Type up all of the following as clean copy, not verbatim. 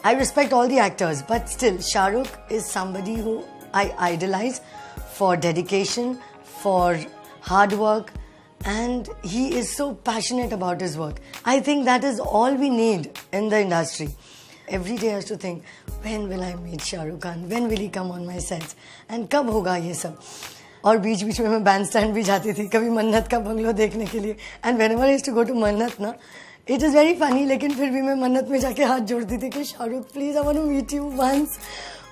I respect all the actors, but still, Shah Rukh is somebody who I idolize for dedication, for hard work, and he is so passionate about his work. I think that is all we need in the industry. Every day I used to think, when will I meet Shah Rukh Khan? When will he come on my sets? And कब होगा ये सब? और बीच बीच में मैं band stand भी जाती थी कभी मन्नत का बंगलो देखने के लिए. And whenever I used to go to Mannat ना, इट इज़ वेरी फनी, लेकिन फिर भी मैं मन्नत में जाके हाथ जोड़ती थी कि Shahrukh please I want to meet you once,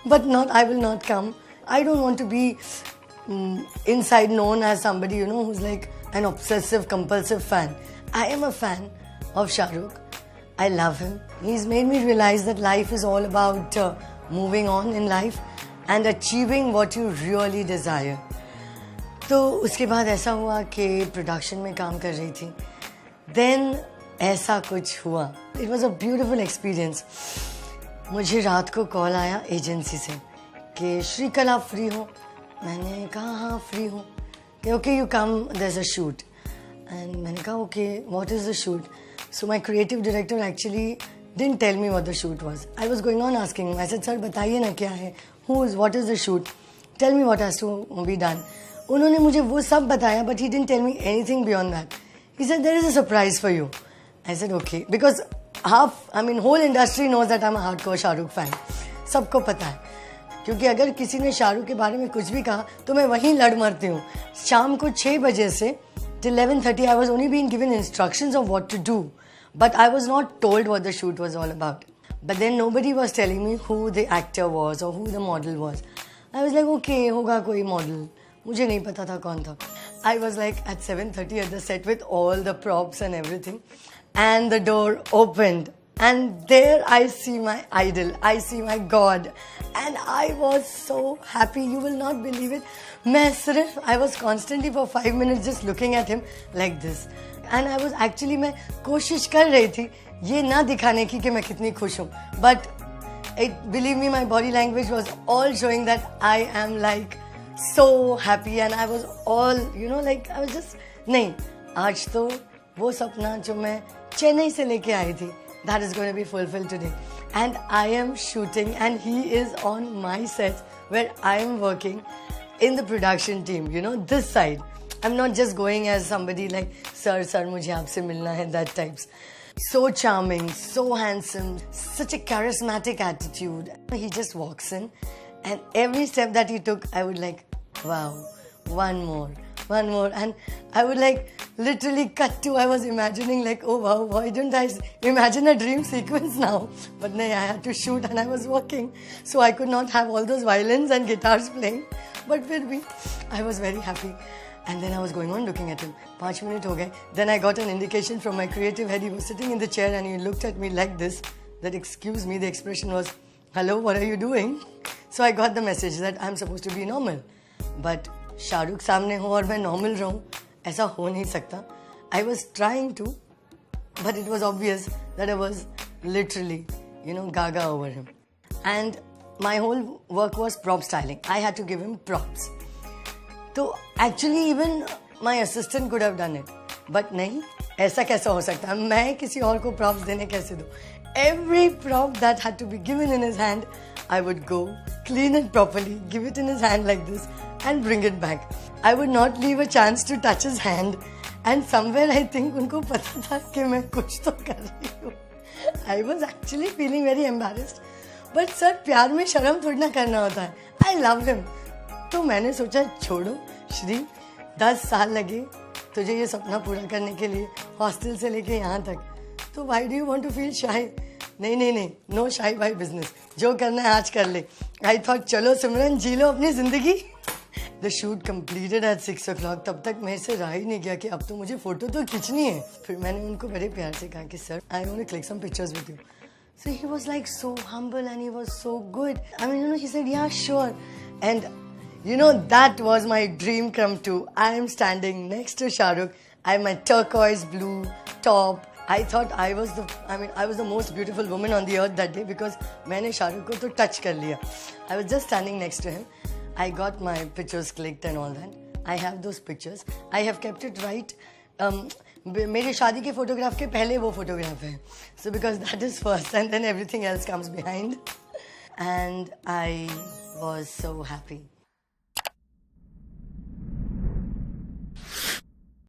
but not, I will not come. I don't want to be inside known as somebody, you know, who's like an obsessive compulsive fan. I am a fan of Shah Rukh. I love him. He's made me realize that life is all about moving on in life and achieving what you really desire. तो उसके बाद ऐसा हुआ कि production में काम कर रही थी. Then ऐसा कुछ हुआ. It was a beautiful experience. मुझे रात को कॉल आया एजेंसी से कि श्रीकला आप फ्री हो? मैंने कहा हाँ फ्री हूँ. कि okay you come, there is a shoot. And मैंने कहा okay what is the shoot? So my creative director actually didn't tell me what the shoot was. I was going on asking, I said sir बताइए ना क्या है, who is, what is the shoot, tell me what has to be done. उन्होंने मुझे वो सब बताया, but he didn't tell me anything beyond that. He said there is a surprise for you. I said okay, because whole industry knows that I am a hardcore Shahrukh fan. सबको पता है, क्योंकि अगर किसी ने शाहरुख के बारे में कुछ भी कहा तो मैं वहीं लड़ मरती हूँ. शाम को 6 बजे से till 11:30 I was only being given instructions of what to do, but I was not told what the shoot was all about. But then nobody was telling me who the actor was or who the model was. I was like okay होगा कोई model, मुझे नहीं पता था कौन था. I was like at 7:30 at the set with all the props and everything, and the door opened. And there I see my idol, I see my God, and I was so happy, you will not believe it. I was constantly for 5 minutes just looking at him like this. And I was actually, मैं कोशिश कर रही थी ये ना दिखाने की कि मैं कितनी खुश हूँ. But believe me, my body language was all showing that I am like so happy, and I was all, you know, like I was just, नहीं, आज तो वो सपना जो मैं चेन्नई से लेके आई थी, that is going to be fulfilled today. And I am shooting and he is on my set where I am working in the production team, you know, this side. I'm not just going as somebody like, sir, mujhe aapse milna hai, that types. So charming, so handsome, such a charismatic attitude. He just walks in and every step that he took, I would like, wow, one more. And I would like literally cut to, I was imagining like, oh wow, why don't I imagine a dream sequence now? But no, I had to shoot and I was working, so I could not have all those violins and guitars playing. But फिर भी, I was very happy. And then I was going on looking at him. 5 minutes हो गए. Then I got an indication from my creative head. He was sitting in the chair and he looked at me like this. That excuse me, the expression was, hello, what are you doing? So I got the message that I'm supposed to be normal. But Shahrukh सामने हो और मैं normal रहूं, ऐसा हो नहीं सकता. I was trying to, but it was obvious that I was literally, you know, gaga over him. And my whole work was prop styling. I had to give him props. तो actually even my assistant could have done it. But नहीं, ऐसा कैसा हो सकता है? मैं किसी और को props देने कैसे दूँ? Every prop that had to be given in his hand, I would go, clean it properly, give it in his hand like this, and bring it back. I would not leave a chance to touch his hand. And somewhere I think उनको पता था कि मैं कुछ तो कर रही हूँ. I was actually feeling very embarrassed. But sir, प्यार में शर्म थोड़ी ना करना होता है. I love him. तो मैंने सोचा छोड़ो श्री, 10 साल लगे तुझे ये सपना पूरा करने के लिए, हॉस्टल से लेके यहाँ तक. तो why do you want to feel shy? नहीं, no shy by business. जो करना है आज कर ले. I thought चलो सिमरन जी लो अपनी जिंदगी. The shoot completed at 6 o'clock. तब तक मेरे से रहा ही नहीं गया कि अब तो मुझे फोटो तो खींचनी है. फिर मैंने उनको बड़े प्यार से कहा कि sir, I want to click some pictures with you. So he was like so humble and he was so good. I mean, you know, he said, yeah, sure. And you know, that was my dream come true. I am standing next to Shah Rukh. I have my turquoise blue top. I thought I was the most beautiful woman on the earth that day because मैंने Shah Rukh को तो touch कर लिया. I was just standing next to him. I got my pictures clicked and all that. I have those pictures. I have kept it right. मेरी शादी के photograph के पहले वो फोटोग्राफ है. So because that is first and then everything else comes behind. And I was so happy.